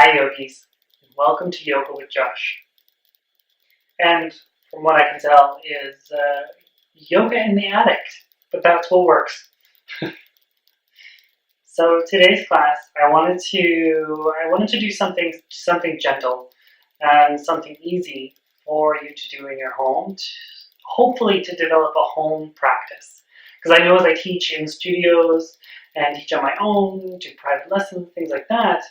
Hi yogis, and welcome to Yoga with Josh. And from what I can tell is yoga in the attic, but that's what works. So today's class, I wanted to do something gentle and something easy for you to do in your home, hopefully to develop a home practice. Because I know as I teach in studios and teach on my own, do private lessons, things like that,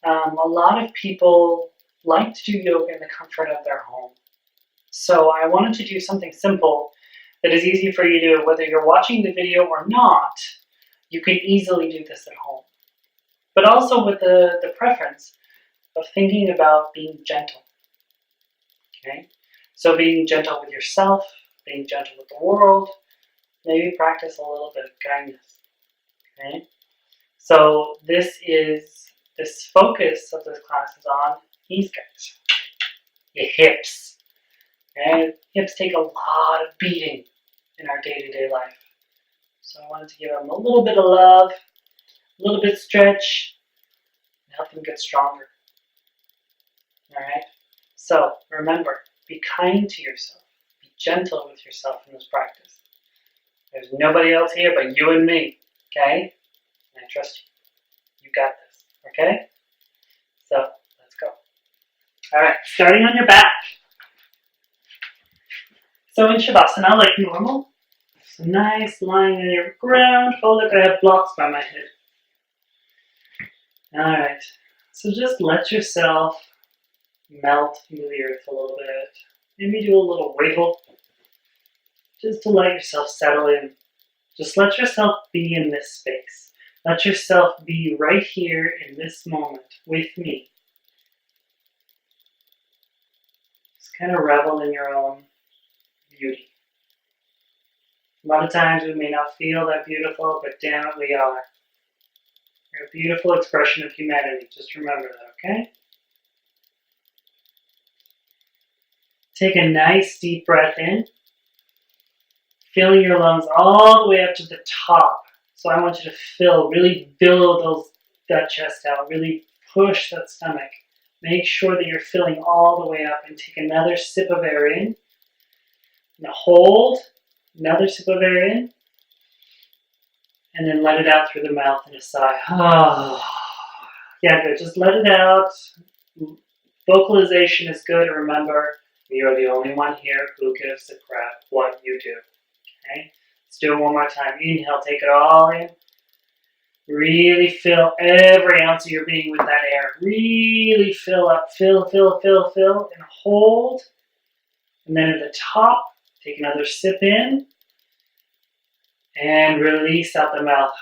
a lot of people like to do yoga in the comfort of their home. So I wanted to do something simple that is easy for you to, whether you're watching the video or not, you can easily do this at home. But also with the preference of thinking about being gentle. Okay? So being gentle with yourself, being gentle with the world, maybe practice a little bit of kindness. Okay? So this focus of this class is on these guys, your hips. And hips take a lot of beating in our day-to-day life. So I wanted to give them a little bit of love, a little bit of stretch, and help them get stronger. Alright? So remember, be kind to yourself. Be gentle with yourself in this practice. There's nobody else here but you and me. Okay? And I trust you. You got this. Okay? So, let's go. Alright, starting on your back. So in Shavasana, like normal, so nice lying on your ground. Oh look, I have blocks by my head. Alright, so just let yourself melt into the earth a little bit. Maybe do a little wiggle, just to let yourself settle in. Just let yourself be in this space. Let yourself be right here in this moment with me. Just kind of revel in your own beauty. A lot of times we may not feel that beautiful, but damn it, we are. You're a beautiful expression of humanity. Just remember that, okay? Take a nice deep breath in, filling your lungs all the way up to the top. So I want you to really billow that chest out, really push that stomach. Make sure that you're filling all the way up, and take another sip of air in. Now hold, another sip of air in, and then let it out through the mouth in a sigh. Yeah, good. Just let it out. Vocalization is good. Remember, you are the only one here who gives a crap what you do. Okay? Let's do it one more time. Inhale, take it all in. Really fill every ounce of your being with that air. Really fill up. Fill, and hold. And then at the top, take another sip in. And release out the mouth.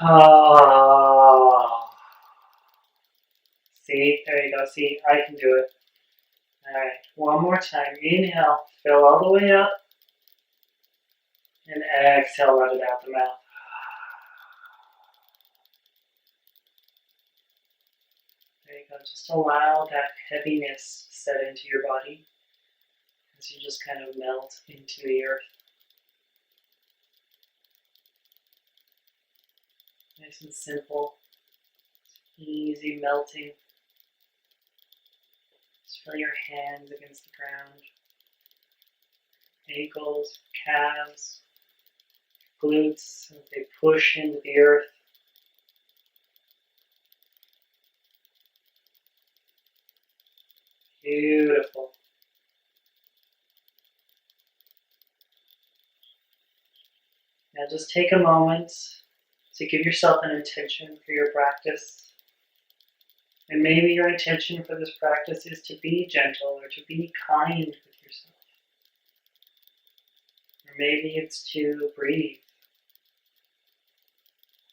See, there you go. See, I can do it. Alright, one more time. Inhale, fill all the way up. And exhale, let it out the mouth. There you go. Just allow that heaviness to set into your body as you just kind of melt into the earth. Nice and simple. Easy melting. Just feel your hands against the ground. Ankles, calves, glutes, as they push into the earth. Beautiful. Now just take a moment to give yourself an intention for your practice. And maybe your intention for this practice is to be gentle or to be kind with yourself. Or maybe it's to breathe.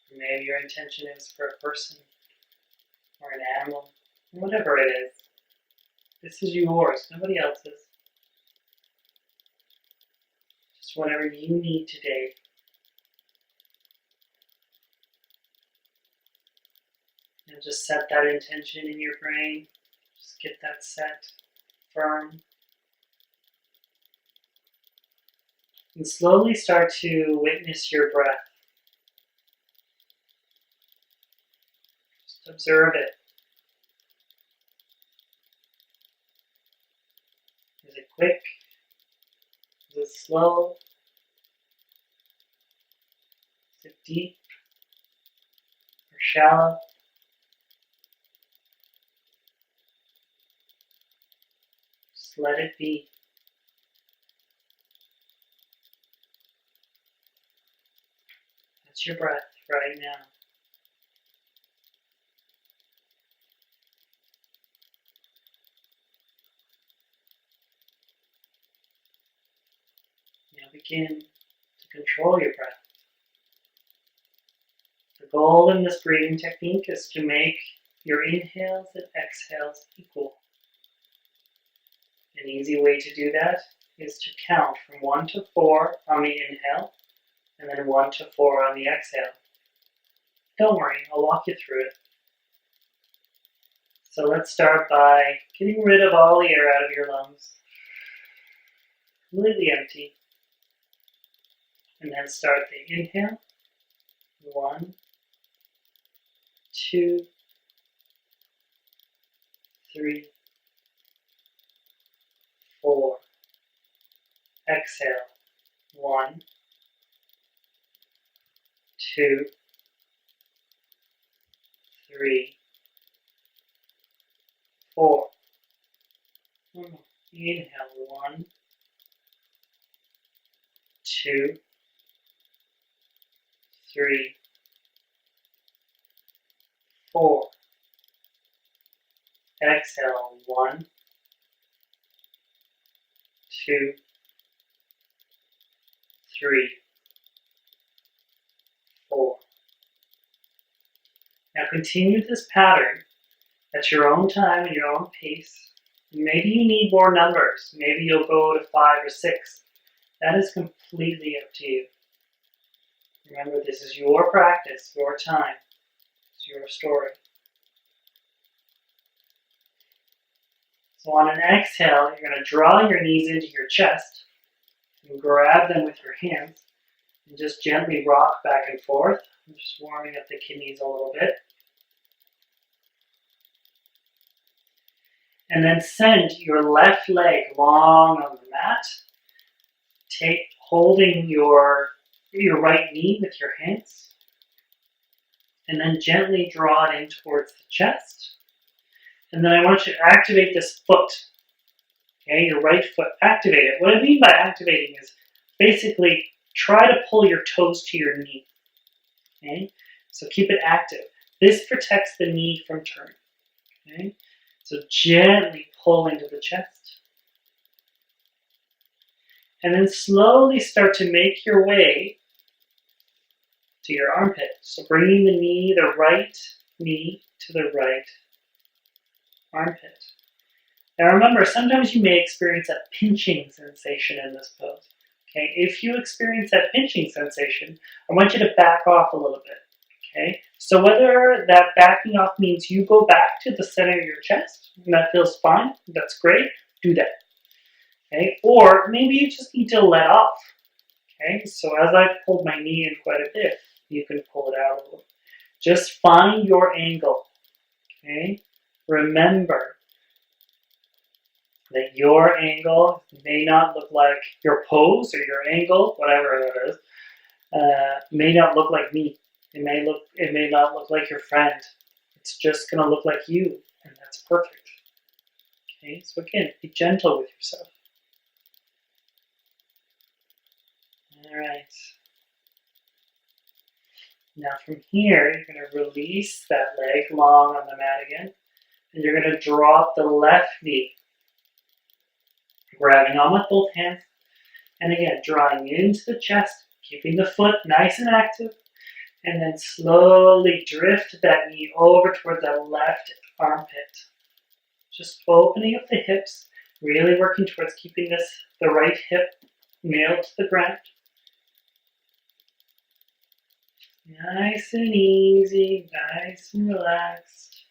Or maybe your intention is for a person or an animal, whatever it is. This is yours, nobody else's. Just whatever you need today. And just set that intention in your brain. Just get that set firm. And slowly start to witness your breath. Just observe it. Is it quick? Is it slow? Is it deep or shallow? Just let it be. That's your breath right now. Now begin to control your breath. The goal in this breathing technique is to make your inhales and exhales equal. An easy way to do that is to count from 1 to 4 on the inhale and then 1 to 4 on the exhale. Don't worry, I'll walk you through it. So let's start by getting rid of all the air out of your lungs. Completely empty. And then start the inhale. 1, 2, 3, 4. Exhale. 1, 2, 3, 4. Inhale. 1, 2, 3, 4. Exhale. 1, 2, 3, 4. Now continue this pattern at your own time and your own pace. Maybe you need more numbers. Maybe you'll go to 5 or 6. That is completely up to you. Remember, this is your practice, your time. It's your story. So on an exhale, you're going to draw your knees into your chest and grab them with your hands and just gently rock back and forth. I'm just warming up the kidneys a little bit. And then send your left leg long on the mat. Holding your right knee with your hands. And then gently draw it in towards the chest. And then I want you to activate this foot. Okay, your right foot, activate it. What I mean by activating is basically try to pull your toes to your knee. Okay, so keep it active. This protects the knee from turning. Okay, so gently pull into the chest. And then slowly start to make your way to your armpit. So bringing the right knee to the right armpit. Now remember, sometimes you may experience a pinching sensation in this pose. Okay, if you experience that pinching sensation, I want you to back off a little bit. Okay, so whether that backing off means you go back to the center of your chest, and that feels fine, that's great, do that. Okay, or maybe you just need to let off. Okay, so as I've pulled my knee in quite a bit, you can pull it out a little. Just find your angle. Okay, remember that your angle may not look like your pose or your angle, whatever it is, may not look like me. It may not look like your friend. It's just going to look like you, and that's perfect. Okay, so again, be gentle with yourself. All right. Now from here, you're going to release that leg long on the mat again, and you're going to drop the left knee, grabbing on with both hands, and again, drawing into the chest, keeping the foot nice and active, and then slowly drift that knee over toward the left armpit. Just opening up the hips, really working towards keeping the right hip nailed to the ground. Nice and easy, nice and relaxed.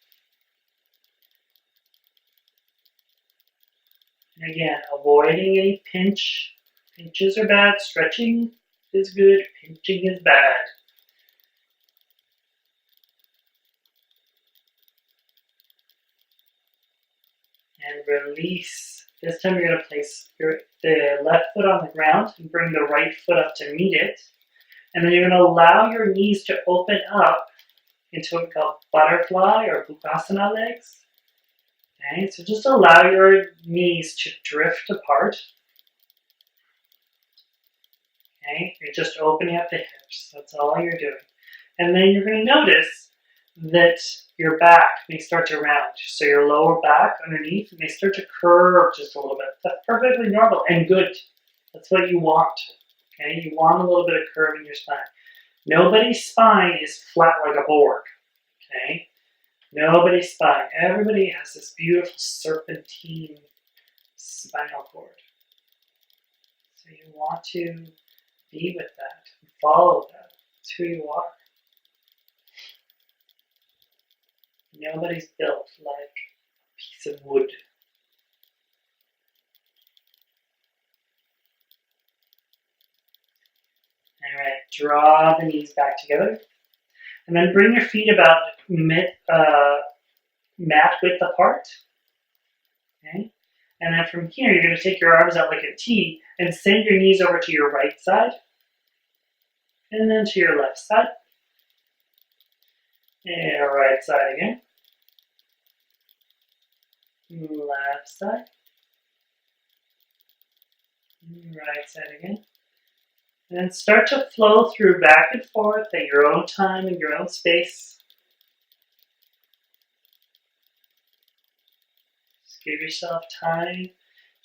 And again, avoiding any pinch. Pinches are bad, stretching is good, pinching is bad. And release This time you're going to place the left foot on the ground and bring the right foot up to meet it. And then you're going to allow your knees to open up into what we call butterfly or Bukasana legs. Okay, so just allow your knees to drift apart. Okay, you're just opening up the hips. That's all you're doing. And then you're going to notice that your back may start to round. So your lower back underneath may start to curve just a little bit. That's perfectly normal and good. That's what you want. Okay, you want a little bit of curve in your spine. Nobody's spine is flat like a board. Okay, nobody's spine. Everybody has this beautiful serpentine spinal cord. So you want to be with that, follow that. It's who you are. Nobody's built like a piece of wood. All right, draw the knees back together. And then bring your feet about mat width apart. Okay? And then from here, you're going to take your arms out like a T and send your knees over to your right side. And then to your left side. And right side again. Left side. Right side again. And then start to flow through back and forth at your own time and your own space. Just give yourself time.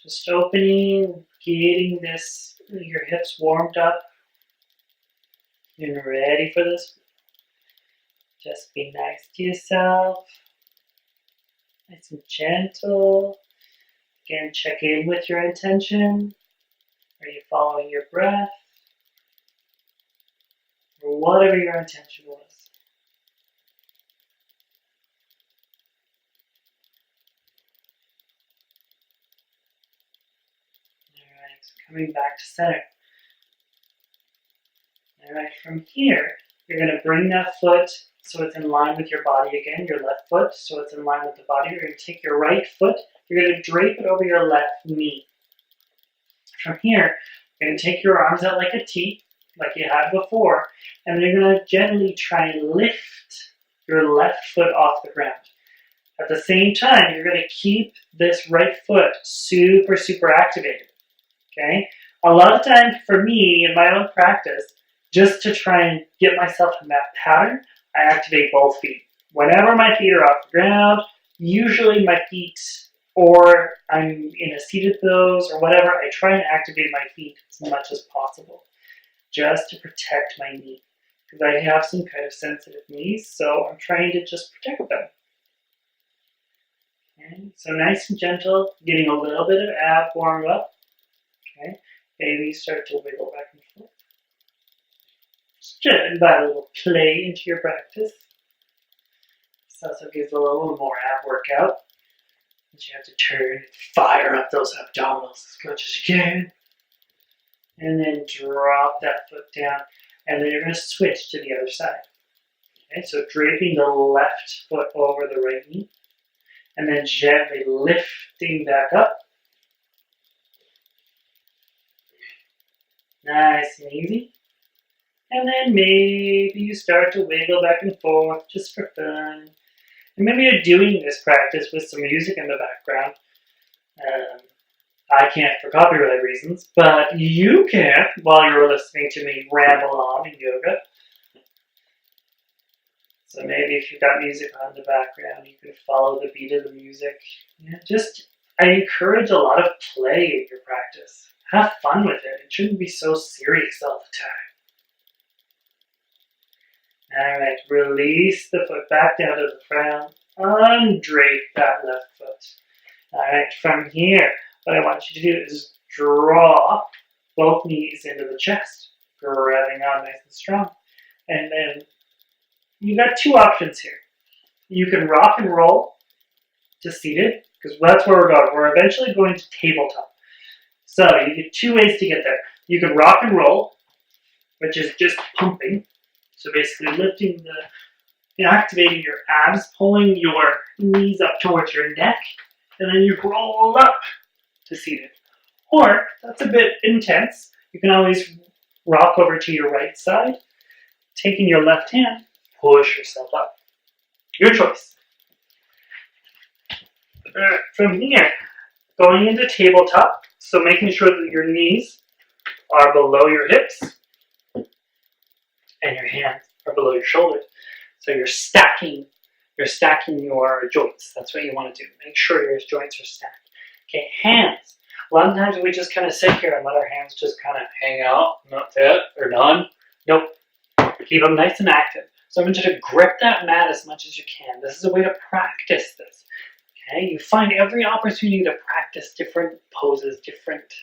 Just opening, getting your hips warmed up. You're ready for this. Just be nice to yourself. Nice and gentle. Again, check in with your intention. Are you following your breath? Or whatever your intention was. Alright, so coming back to center. Alright, from here, you're going to bring that foot so it's in line with your body again, your left foot, so it's in line with the body. You're going to take your right foot, you're going to drape it over your left knee. From here, you're going to take your arms out like a T, like you had before, and then you're going to gently try and lift your left foot off the ground. At the same time, you're going to keep this right foot super, super activated. Okay? A lot of times for me, in my own practice, just to try and get myself in that pattern, I activate both feet. Whenever my feet are off the ground, usually my feet, or I'm in a seated pose or whatever, I try and activate my feet as much as possible, just to protect my knee. Because I have some kind of sensitive knees, so I'm trying to just protect them. Okay, so nice and gentle, getting a little bit of ab warm up. Okay, maybe start to wiggle back and forth. Just invite a little play into your practice. This also gives a little more ab workout. But you have to turn and fire up those abdominals as much as you can. And then drop that foot down. And then you're going to switch to the other side. Okay, so draping the left foot over the right knee. And then gently lifting back up. Nice and easy. And then maybe you start to wiggle back and forth just for fun. And maybe you're doing this practice with some music in the background. I can't for copyright reasons, but you can while you're listening to me ramble on in yoga. So maybe if you've got music on in the background, you can follow the beat of the music. Yeah, I encourage a lot of play in your practice. Have fun with it. It shouldn't be so serious all the time. Alright, release the foot back down to the ground. Undrape that left foot. Alright, from here, what I want you to do is draw both knees into the chest, grabbing on nice and strong. And then you got two options here. You can rock and roll to seated, because that's where we're going. We're eventually going to tabletop. So you get two ways to get there. You can rock and roll, which is just pumping. So basically lifting activating your abs, pulling your knees up towards your neck, and then you roll up to seated. Or, that's a bit intense, you can always rock over to your right side, taking your left hand, push yourself up. Your choice. From here, going into tabletop, so making sure that your knees are below your hips and your hands are below your shoulders. So you're stacking your joints. That's what you want to do. Make sure your joints are stacked. Okay, hands. A lot of times we just kind of sit here and let our hands just kind of hang out. That's it. They're done. Nope. Keep them nice and active. So I want you to grip that mat as much as you can. This is a way to practice this. Okay, you find every opportunity to practice different poses, different,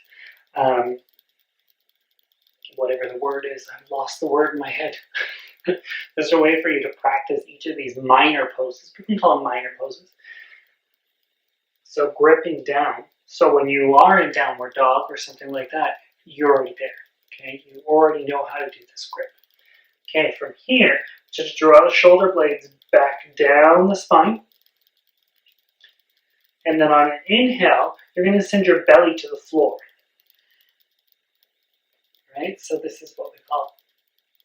whatever the word is. I've lost the word in my head. There's a way for you to practice each of these minor poses. We can call them minor poses. So gripping down. So when you are in downward dog or something like that, you're already there. Okay, you already know how to do this grip. Okay, from here, just draw the shoulder blades back down the spine. And then on an inhale, you're going to send your belly to the floor. Right? So this is what we call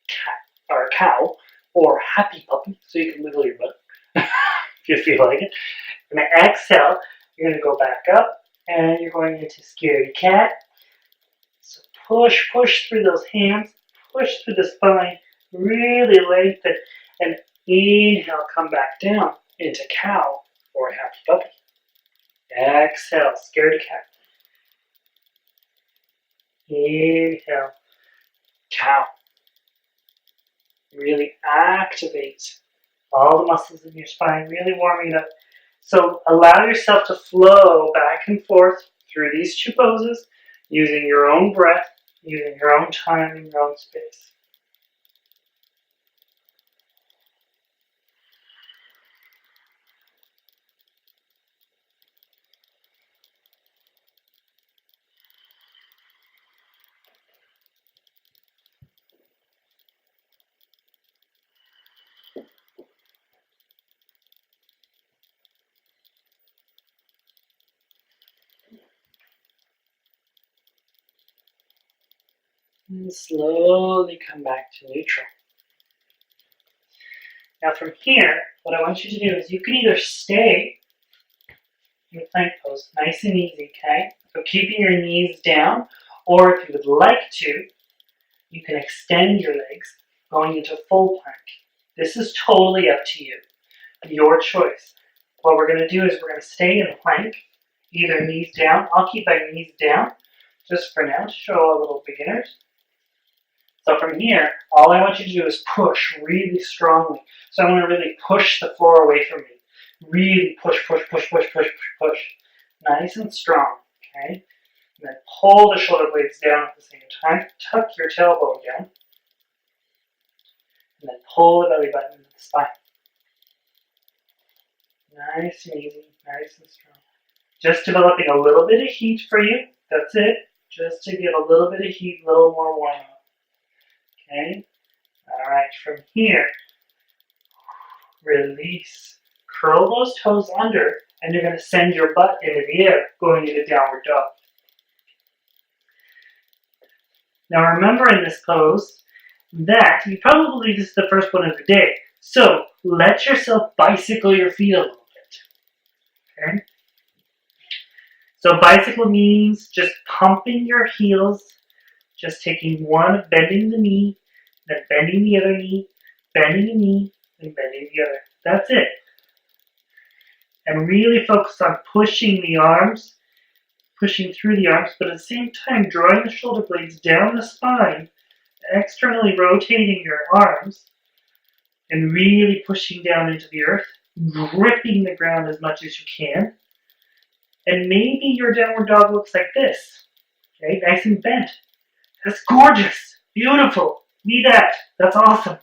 cat or cow or happy puppy. So you can wiggle your butt if you feel like it. And then exhale, you're going to go back up and you're going into scaredy cat. So push through those hands, push through the spine, really lengthen, and inhale, come back down into cow or happy puppy. Exhale, scaredy cat. Inhale, cow. Really activate all the muscles in your spine, really warming it up. So allow yourself to flow back and forth through these two poses, using your own breath, using your own time and your own space. And slowly come back to neutral. Now from here, what I want you to do is you can either stay in the plank pose, nice and easy, okay? So keeping your knees down, or if you would like to, you can extend your legs, going into full plank. This is totally up to you, your choice. What we're going to do is we're going to stay in plank, either knees down. I'll keep my knees down just for now to show a little beginners. So from here, all I want you to do is push really strongly. So I want to really push the floor away from me. Really push. Nice and strong, okay? And then pull the shoulder blades down at the same time. Tuck your tailbone down. And then pull the belly button into the spine. Nice and easy, nice and strong. Just developing a little bit of heat for you. That's it. Just to give a little bit of heat, a little more warm up. Okay? Alright, from here, release. Curl those toes under, and you're going to send your butt into the air, going into downward dog. Now remember in this pose that you probably this is the first one of the day. So let yourself bicycle your feet a little bit. Okay? So bicycle means just pumping your heels, just taking one, bending the knee, then bending the other knee, bending the knee, and bending the other. That's it. And really focus on pushing the arms, pushing through the arms, but at the same time drawing the shoulder blades down the spine, externally rotating your arms, and really pushing down into the earth, gripping the ground as much as you can. And maybe your downward dog looks like this. Okay, nice and bent. That's gorgeous. Beautiful. Be that. That's awesome.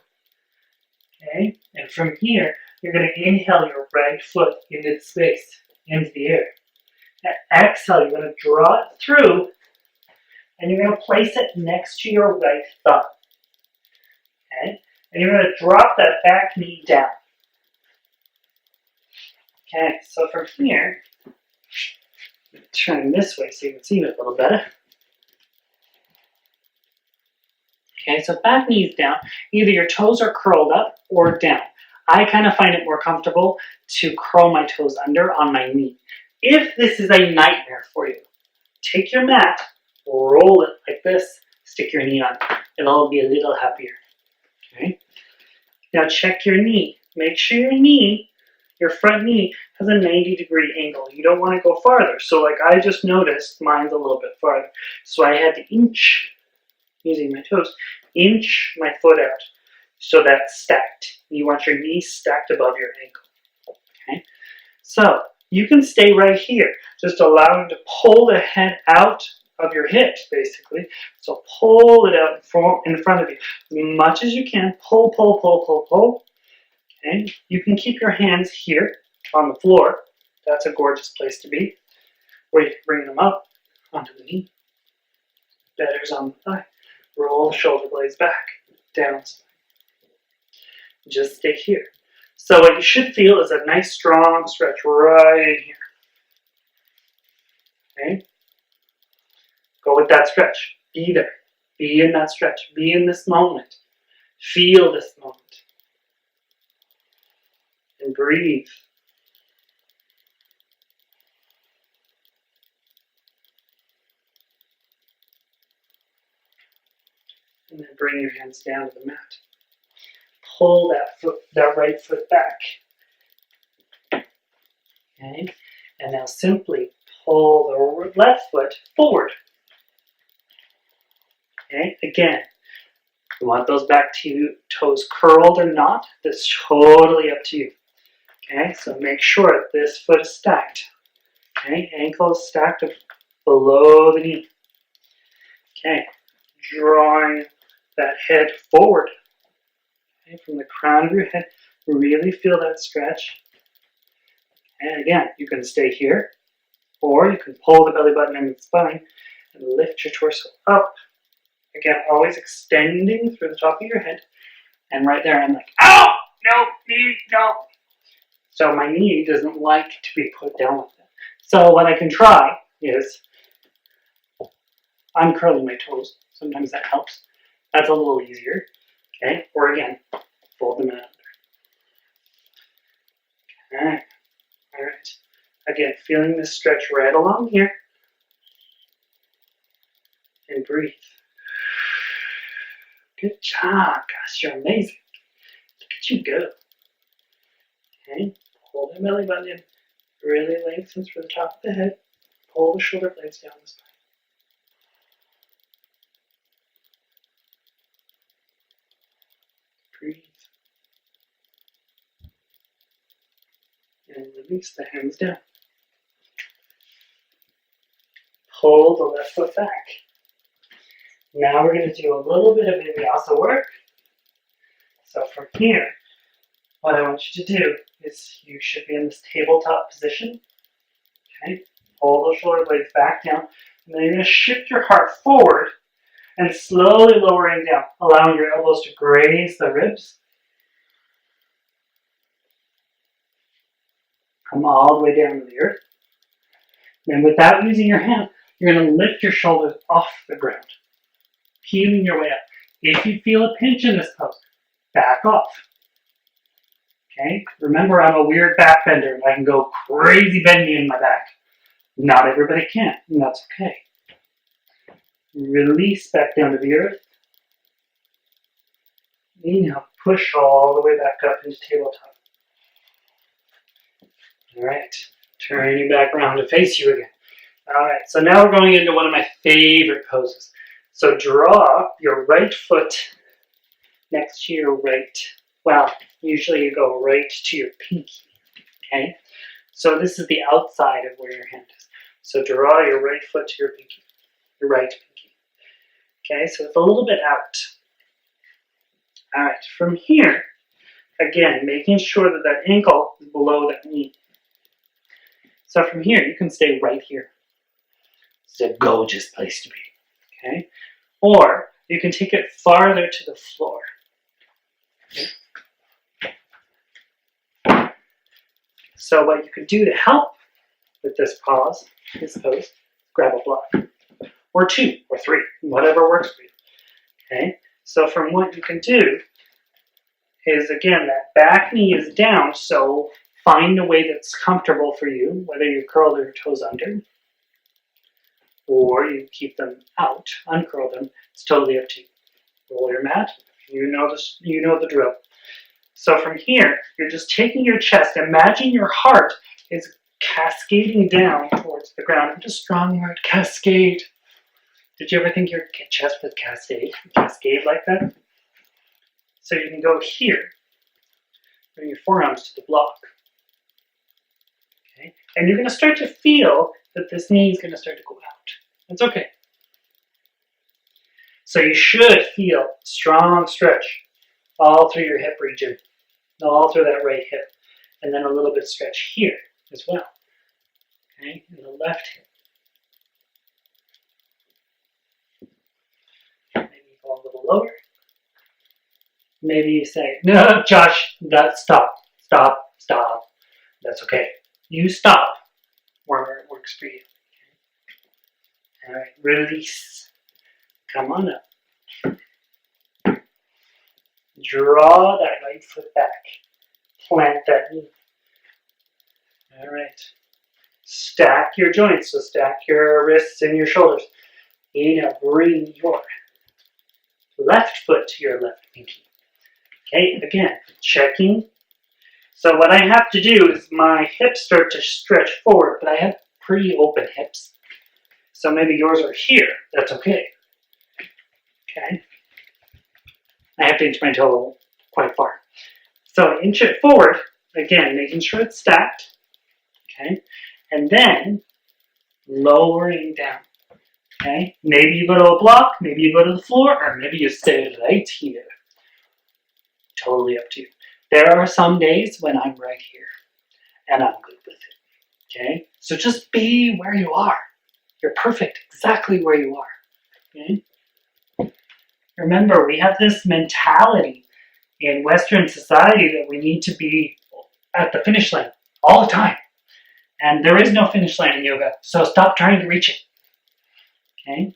Okay, and from here, you're going to inhale your right foot into the space, into the air. And exhale, you're going to draw it through, and you're going to place it next to your right thumb. Okay, and you're going to drop that back knee down. Okay, so from here, Turn this way so you can see me a little better. Okay, so back knees down. Either your toes are curled up or down. I kind of find it more comfortable to curl my toes under on my knee. If this is a nightmare for you, take your mat, roll it like this, stick your knee on. It'll be a little happier. Okay. Now check your knee. Make sure your knee, your front knee, has a 90-degree angle. You don't want to go farther. So like I just noticed, mine's a little bit farther. So I had to inch, using my toes, inch my foot out so that's stacked. You want your knee stacked above your ankle. Okay. So you can stay right here. Just allow you to pull the head out of your hips, basically. So pull it out in front of you as much as you can. Pull, pull, pull, pull, pull. Okay. You can keep your hands here on the floor. That's a gorgeous place to be. Or you can bring them up onto the knee. Better's on the thigh. Roll the shoulder blades back, down. Just stay here. So what you should feel is a nice strong stretch right in here. Okay? Go with that stretch. Be there. Be in that stretch. Be in this moment. Feel this moment. And breathe. And then bring your hands down to the mat. Pull that right foot back. Okay? And now simply pull the left foot forward. Okay? Again, you want those back toes curled or not? That's totally up to you. Okay? So make sure this foot is stacked. Okay? Ankle is stacked below the knee. Okay? Drawing that head forward. Okay? From the crown of your head, really feel that stretch. And again, you can stay here, or you can pull the belly button and the spine and lift your torso up. Again, always extending through the top of your head. And right there, I'm like, ow! No, knee, no. So my knee doesn't like to be put down like that. So what I can try is, I'm curling my toes. Sometimes that helps. That's a little easier. Okay, or again, fold them out. Okay, all right. Again, feeling this stretch right along here. And breathe. Good job, gosh, you're amazing. Look at you go. Okay, pull the belly button in. Really lengthen through the top of the head. Pull the shoulder blades down the spine. Breathe. And release the hands down. Pull the left foot back. Now we're going to do a little bit of vinyasa work. So from here, what I want you to do is you should be in this tabletop position. Okay, pull those shoulder blades back down, and then you're going to shift your heart forward and slowly lowering down, allowing your elbows to graze the ribs. Come all the way down to the earth. Then without using your hand, you're going to lift your shoulders off the ground, peeling your way up. If you feel a pinch in this pose, back off. Okay? Remember, I'm a weird back bender and I can go crazy bending in my back. Not everybody can, and that's okay. Release back down to the earth. Inhale, push all the way back up into tabletop. All right, turn you back around to face you again. All right, so now we're going into one of my favorite poses. So draw your right foot next to your right, well, usually you go right to your pinky, okay? So this is the outside of where your hand is. So draw your right foot to your pinky, your right pinky. Okay, so it's a little bit out. All right, from here, again, making sure that that ankle is below that knee. So from here, you can stay right here. It's a gorgeous place to be, okay? Or you can take it farther to the floor. Okay? So what you could do to help with this pose, grab a block. Or 2 or 3, whatever works for you. Okay? So from what you can do is, again, that back knee is down, so find a way that's comfortable for you, whether you curl your toes under or you keep them out, uncurl them. It's totally up to you. Roll your mat. You know the drill. So from here, you're just taking your chest. Imagine your heart is cascading down towards the ground. What a strong word, cascade. Did you ever think your chest would cascade like that? So you can go here, bring your forearms to the block. Okay? And you're going to start to feel that this knee is going to start to go out. That's okay. So you should feel strong stretch all through your hip region, all through that right hip, and then a little bit of stretch here as well. Okay, in the left hip. Maybe go a little lower. Maybe you say, no, Josh, stop. That's okay. You stop where it works for you. Okay. All right, release. Come on up. Draw that right foot back. Plant that knee. All right. Stack your joints, so stack your wrists and your shoulders. You know, bring your left foot to your left pinky. Okay, again, checking. So what I have to do is my hips start to stretch forward, but I have pretty open hips. So maybe yours are here. That's okay. Okay. I have to inch my toe quite far. So inch it forward, again, making sure it's stacked. Okay. And then lowering down. Okay. Maybe you go to a block, maybe you go to the floor, or maybe you stay right here. Totally up to you. There are some days when I'm right here, and I'm good with it. Okay. So just be where you are. You're perfect, exactly where you are. Okay. Remember, we have this mentality in Western society that we need to be at the finish line all the time. And there is no finish line in yoga, so stop trying to reach it. Okay?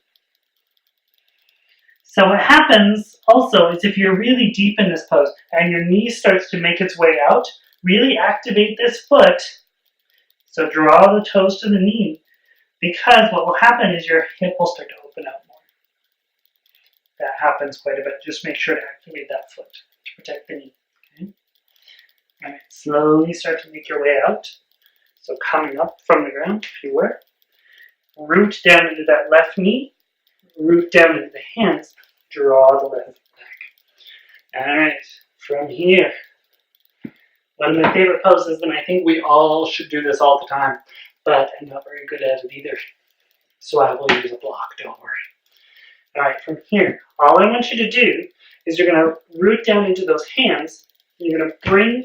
So what happens also is if you're really deep in this pose and your knee starts to make its way out, really activate this foot. So draw the toes to the knee, because what will happen is your hip will start to open up more. That happens quite a bit. Just make sure to activate that foot to protect the knee. Okay? All right, slowly start to make your way out. So coming up from the ground, if you were. Root down into that left knee. Root down into the hands. Draw the left back. All right, from here. One of my favorite poses, and I think we all should do this all the time, but I'm not very good at it either. So I will use a block, don't worry. All right, from here, all I want you to do is you're going to root down into those hands. And you're going to bring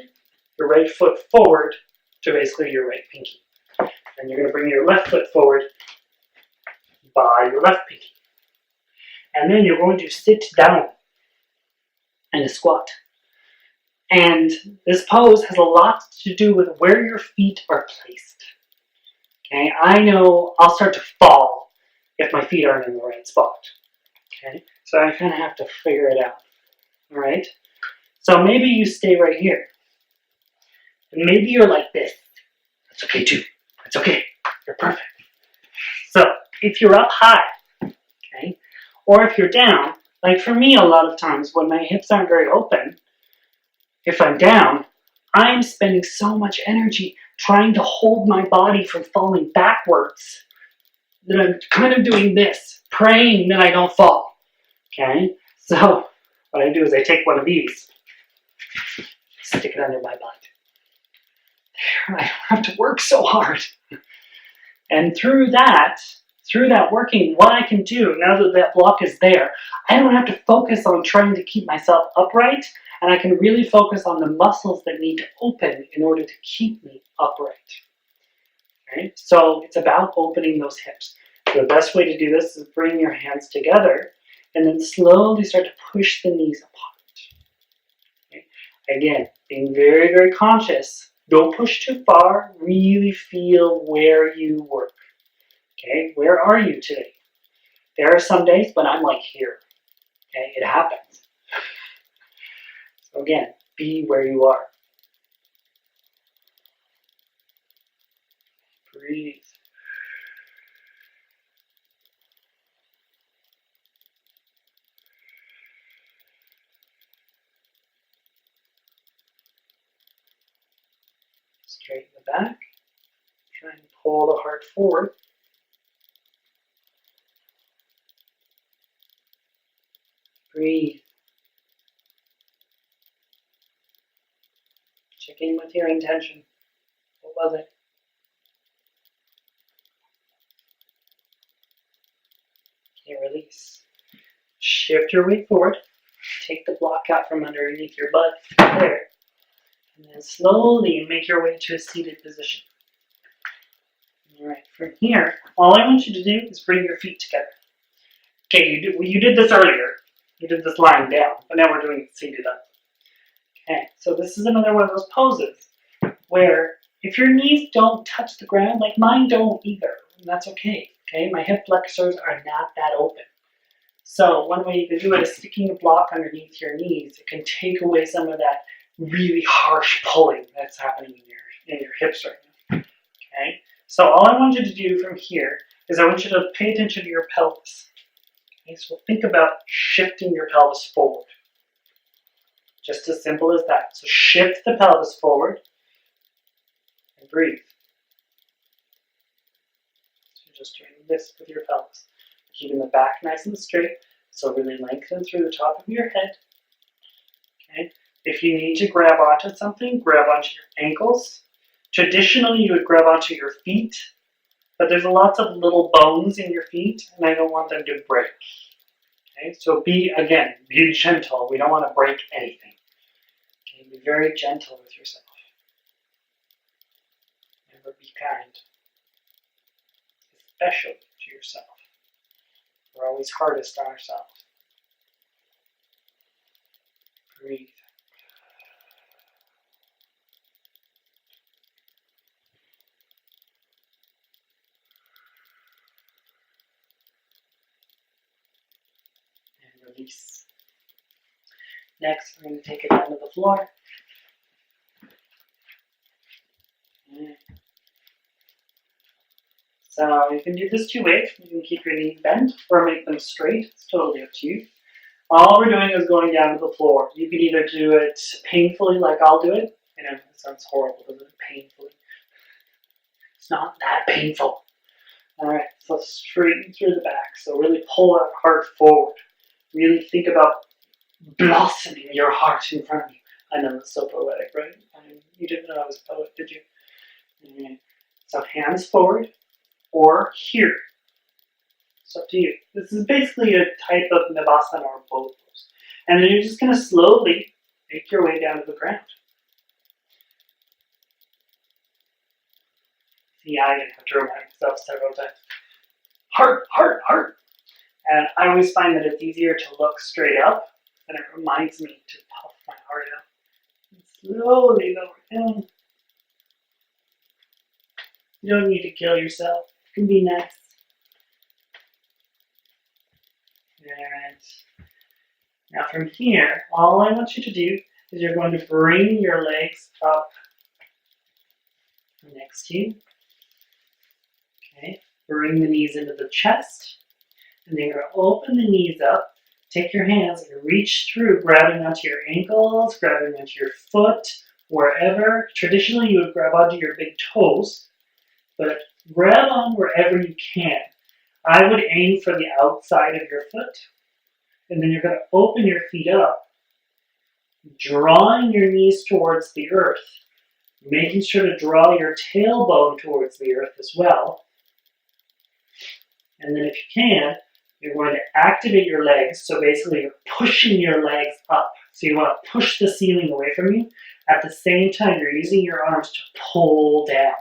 your right foot forward to basically your right pinky. And you're going to bring your left foot forward by your left pinky. And then you're going to sit down in a squat. And this pose has a lot to do with where your feet are placed. Okay, I know I'll start to fall if my feet aren't in the right spot. Okay, so I kind of have to figure it out. All right, so maybe you stay right here. And maybe you're like this. That's okay too. It's okay. You're perfect. So if you're up high, okay, or if you're down, like for me a lot of times when my hips aren't very open, if I'm down, I'm spending so much energy trying to hold my body from falling backwards that I'm kind of doing this, praying that I don't fall. Okay? So what I do is I take one of these, stick it under my butt. There, I don't have to work so hard. And through that working, what I can do, now that that block is there, I don't have to focus on trying to keep myself upright, and I can really focus on the muscles that need to open in order to keep me upright. Okay? So it's about opening those hips. The best way to do this is bring your hands together and then slowly start to push the knees apart. Okay? Again, being very, very conscious Don't push too far. Really feel where you work. Okay, where are you today? There are some days when I'm like here. Okay, it happens. So again, be where you are. Breathe. Straighten the back. Try and pull the heart forward. Breathe. Check in with your intention. What was it? Okay, release. Shift your weight forward. Take the block out from underneath your butt. There. And then slowly make your way to a seated position. Alright, from here, all I want you to do is bring your feet together. Okay, you did this earlier. You did this lying down, but now we're doing it seated up. Okay, so this is another one of those poses where if your knees don't touch the ground, like mine don't either, and that's okay. Okay, my hip flexors are not that open. So one way you can do it is sticking a block underneath your knees. It can take away some of that really harsh pulling that's happening in your hips right now. Okay, so all I want you to do from here is I want you to pay attention to your pelvis. Okay, so think about shifting your pelvis forward. Just as simple as that. So shift the pelvis forward and breathe. So you're just doing this with your pelvis. Keeping the back nice and straight. So really lengthen through the top of your head. Okay. If you need to grab onto something, grab onto your ankles. Traditionally, you would grab onto your feet, but there's lots of little bones in your feet, and I don't want them to break. Okay, so be gentle. We don't want to break anything. Okay, be very gentle with yourself. Never be kind, especially to yourself. We're always hardest on ourselves. Breathe. And release. Next, we're going to take it down to the floor. So you can do this two ways. You can keep your knees bent or make them straight. It's totally up to you. All we're doing is going down to the floor. You can either do it painfully like I'll do it. I know, it sounds horrible, doesn't it? Painfully. It's not that painful. Alright, so straighten through the back. So really pull that heart forward. Really think about blossoming your heart in front of you. I know it's so poetic, right? You didn't know I was a poet, did you? Alright. So hands forward or here. It's up to you. This is basically a type of Navasana or both pose. And then you're just going to slowly make your way down to the ground. See, I have to remind myself several times. Heart, heart, heart. And I always find that it's easier to look straight up, and it reminds me to puff my heart out. And slowly lower down. You don't need to kill yourself. It can be nice. Alright. Now from here, all I want you to do is you're going to bring your legs up next to you. Okay. Bring the knees into the chest. And then you're going to open the knees up. Take your hands and reach through, grabbing onto your ankles, grabbing onto your foot, wherever. Traditionally, you would grab onto your big toes, but grab on wherever you can. I would aim for the outside of your foot, and then you're going to open your feet up, drawing your knees towards the earth, making sure to draw your tailbone towards the earth as well. And then if you can, you're going to activate your legs. So basically you're pushing your legs up. So you want to push the ceiling away from you. At the same time, you're using your arms to pull down.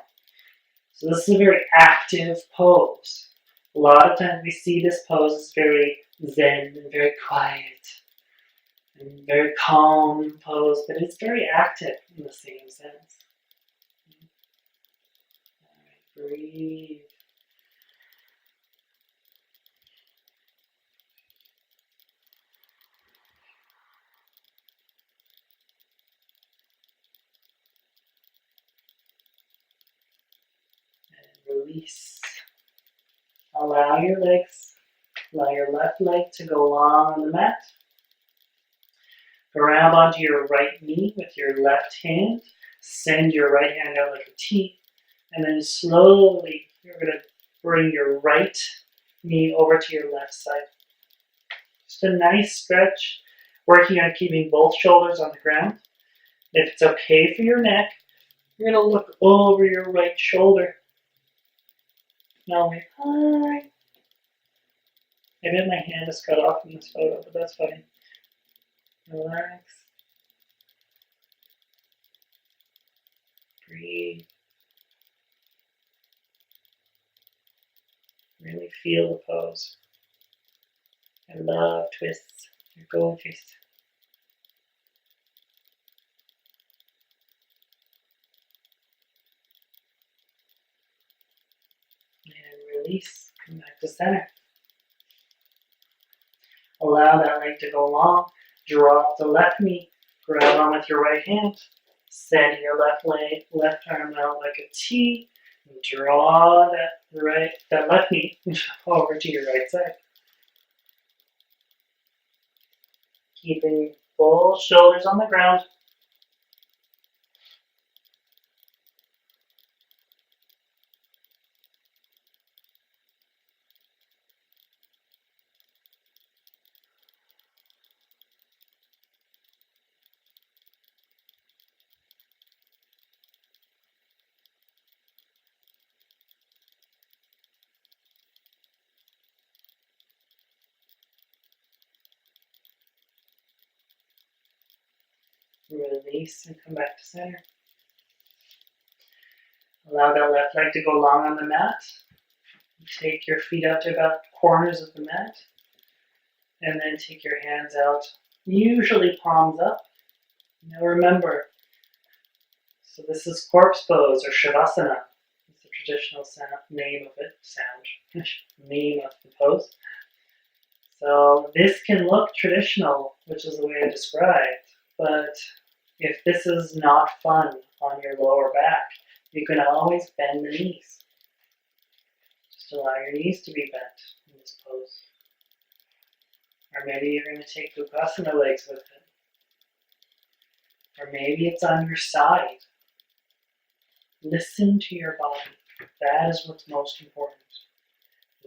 So this is a very active pose. A lot of times we see this pose as very zen and very quiet and very calm pose, but it's very active in the same sense. Breathe. And release. Allow your left leg to go long on the mat. Grab onto your right knee with your left hand. Send your right hand out like a T. And then slowly, you're going to bring your right knee over to your left side. Just a nice stretch, working on keeping both shoulders on the ground. If it's okay for your neck, you're going to look over your right shoulder. Now, hi. I bet my hand is cut off in this photo, but that's fine. Relax. Breathe. Really feel the pose. I love twists. You're gorgeous. And release. Come back to center. Allow that leg to go long. Drop the left knee. Grab on with your right hand. Send your left arm out like a T. Draw that left knee over to your right side. Keeping both shoulders on the ground. Release and come back to center. Allow that left leg to go long on the mat. Take your feet out to about the corners of the mat. And then take your hands out, usually palms up. Now remember, so this is corpse pose or shavasana. It's the traditional name of it, name of the pose. So this can look traditional, which is the way I described, but if this is not fun on your lower back, you can always bend the knees. Just allow your knees to be bent in this pose. Or maybe you're going to take Upasana legs with it. Or maybe it's on your side. Listen to your body. That is what's most important.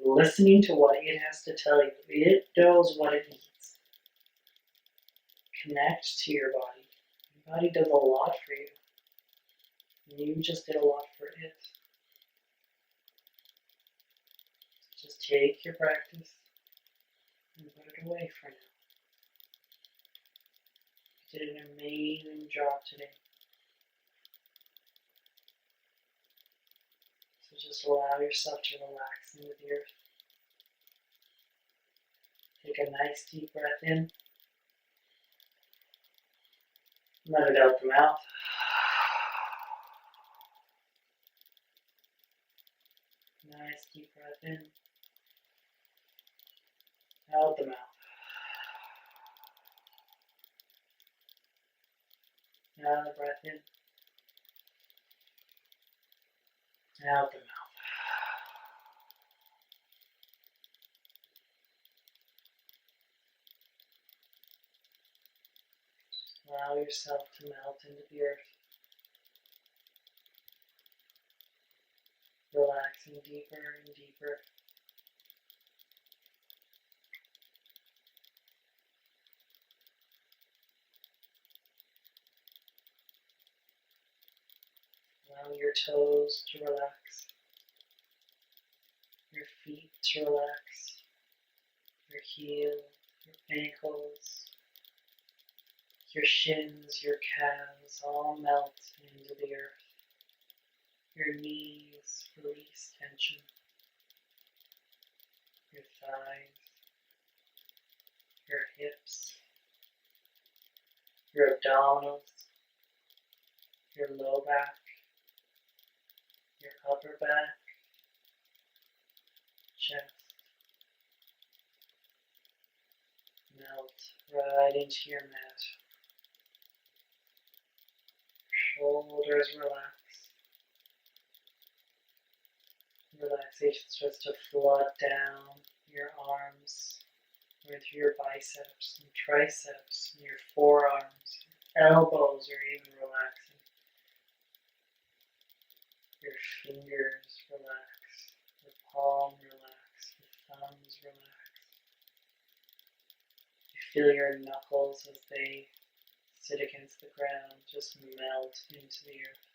Listening to what it has to tell you. It knows what it needs. Connect to your body. Your body does a lot for you. And you just did a lot for it. Just take your practice and put it away for now. You did an amazing job today. So just allow yourself to relax into the earth. Take a nice deep breath in. Let it out the mouth. Nice deep breath in. Out the mouth. Another breath in. Out the mouth. Allow yourself to melt into the earth. Relaxing deeper and deeper. Allow your toes to relax. Your feet to relax. Your heels, your ankles, your shins, your calves all melt into the earth. Your knees release tension. Your thighs, your hips, your abdominals, your low back, your upper back, chest. Melt right into your mat. Shoulders relax. Relaxation starts to flood down your arms, right through your biceps and triceps and your forearms. Your elbows are even relaxing. Your fingers relax. Your palm relax. Your thumbs relax. You feel your knuckles as they sit against the ground, just melt into the earth.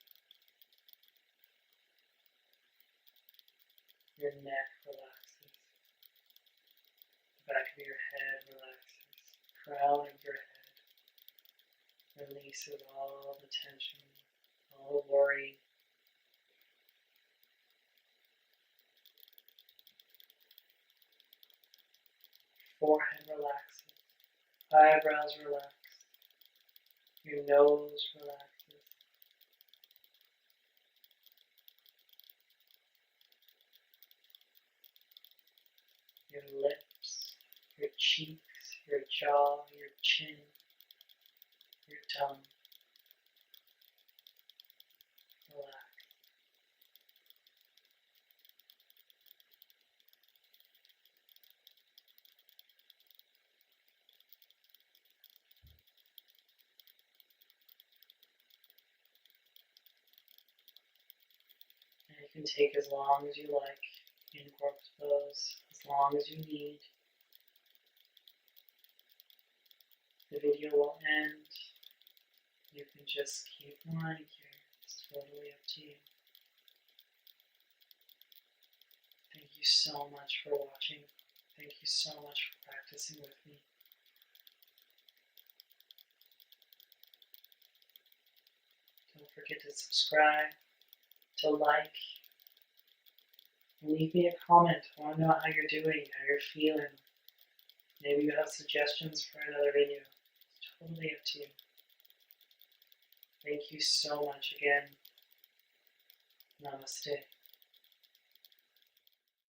Your neck relaxes. The back of your head relaxes. The crown of your head releases all the tension, all the worry. Forehead relaxes. Eyebrows relax. Your nose relaxes. Your lips, your cheeks, your jaw, your chin, your tongue. Relax. And you can take as long as you like in corpse pose, as long as you need. The video will end. You can just keep lying here. It's totally up to you. Thank you so much for watching. Thank you so much for practicing with me. Don't forget to subscribe, to like, leave me a comment. I want to know how you're doing, how you're feeling. Maybe you have suggestions for another video. It's totally up to you. Thank you so much again. Namaste.